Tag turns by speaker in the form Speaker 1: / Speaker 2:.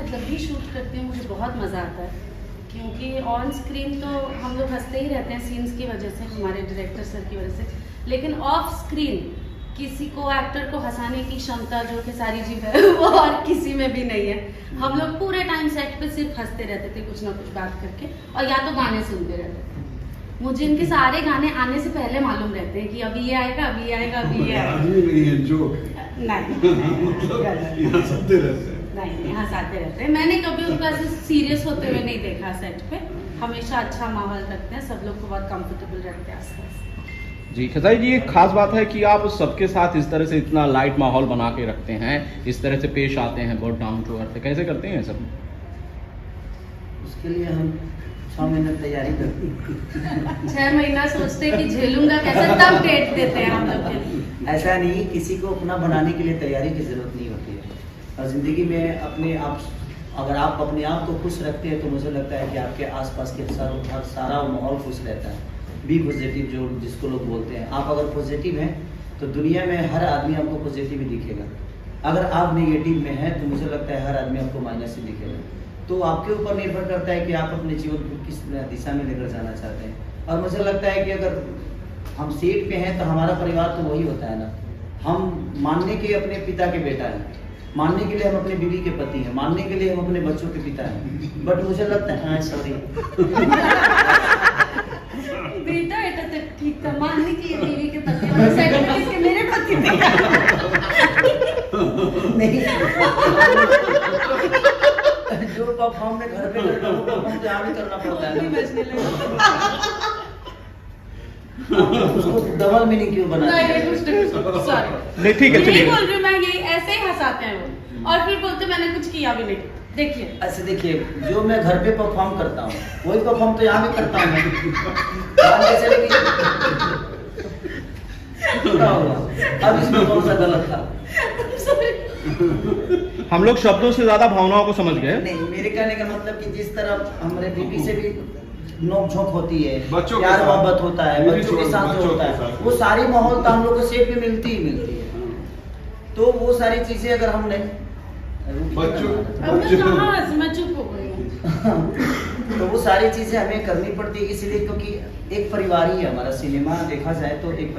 Speaker 1: मैं जब भी शूट करती हूँ मुझे बहुत मज़ा आता है, क्योंकि ऑन स्क्रीन तो हम लोग हंसते ही रहते हैं सीन्स की वजह से, हमारे डायरेक्टर सर की वजह से, लेकिन ऑफ स्क्रीन किसी को एक्टर को हंसाने की क्षमता जो कि सारी जी है वो और किसी में भी नहीं है। हम लोग पूरे टाइम सेट पे सिर्फ हंसते रहते थे कुछ ना कुछ बात करके, और या तो गाने सुनते रहते थे। मुझे इनके सारे गाने आने से पहले मालूम रहते हैं कि अभी ये आएगा, अभी ये आएगा, अभी ये आएगा। नहीं हंसाते रहते हैं। मैंने कभी उनको ऐसे सीरियस होते हुए नहीं देखा सेट पे। हमेशा अच्छा माहौल रखते हैं, सब लोग को बहुत कंफर्टेबल रखते हैं आसपास।
Speaker 2: जी खेसारी जी, एक खास बात है कि आप सबके साथ इस तरह से इतना लाइट माहौल बना के रखते हैं, इस तरह से पेश आते हैं, बहुत डाउन टू अर्थ। कैसे करते हैं सब?
Speaker 3: उसके लिए हम 6 महीने तैयारी करते हैं।
Speaker 1: 6 महीना सोचते हैं कि झेलूंगा कैसे, तब डेट देते हैं हम लोग के लिए।
Speaker 3: ऐसा नहीं, किसी को अपना बनाने के लिए तैयारी की जरूरत नहीं होती है। और ज़िंदगी में अपने आप, अगर आप अपने आप को खुश रखते हैं तो मुझे लगता है कि आपके आसपास के सारा माहौल खुश रहता है। बी पॉजिटिव, जो जिसको लोग बोलते हैं। आप अगर पॉजिटिव हैं तो दुनिया में हर आदमी आपको पॉजिटिव ही दिखेगा। अगर आप नेगेटिव में हैं तो मुझे लगता है हर आदमी आपको माइनस ही दिखेगा। तो आपके ऊपर निर्भर करता है कि आप अपने जीवन को किस दिशा में लेकर जाना चाहते हैं। और मुझे लगता है कि अगर हम सेट पे हैं तो हमारा परिवार तो वही होता है ना। हम मानने के अपने पिता के बेटा हैं, मानने के लिए हम अपने बीवी के पति हैं, मानने के लिए हम अपने बच्चों के पिता हैं। बट मुझे लगता है, हाँ सॉरी
Speaker 1: बेटा बेटा तो ठीक था, मानने के लिए बीवी के पति और सेट पे इसके मेरे पति थे।
Speaker 3: नहीं जो परफॉर्म में घर पे करता हूँ वो परफॉर्म तो यहाँ भी करना पड़ता है ना।
Speaker 1: बजने लगा।
Speaker 3: उसको डबल मीनिंग क्यों बना
Speaker 1: नहीं
Speaker 3: दिया?
Speaker 1: सॉरी
Speaker 2: नहीं ठीक है,
Speaker 1: यही
Speaker 2: चलिए।
Speaker 1: बोल रही हूँ मैं, यही ऐसे ही हंसाते हैं वो, और फिर बोलते मैंने कुछ किया भी नहीं। देखिए
Speaker 3: ऐसे देखिए, जो मैं घर पे परफॉर्म करता हूँ वही परफॉर्म तो यहाँ भी करता हूँ मैं। मान के चलिए क्या हुआ? अब इसमें कौन सा गलत था?
Speaker 2: हम लोग शब्दों से ज्यादा भावनाओं को समझ गए।
Speaker 3: नहीं, मेरे कहने का मतलब कि जिस तरह हमारे बीवी से भी नोक झोंक होती है,
Speaker 4: बच्चों के
Speaker 3: प्यार
Speaker 4: साथ,
Speaker 3: मोहब्बत होता है, बच्चों के साथ जो होता है, वो सारी माहौल तो हम लोग को सेट पे मिलती ही मिलती है। तो वो सारी चीजें अगर हम नहीं
Speaker 1: मैं चुप हो गई हूँ।
Speaker 3: तो वो सारी चीजें हमें करनी पड़ती है, इसलिए क्योंकि एक परिवार ही है हमारा। सिनेमा देखा जाए तो एक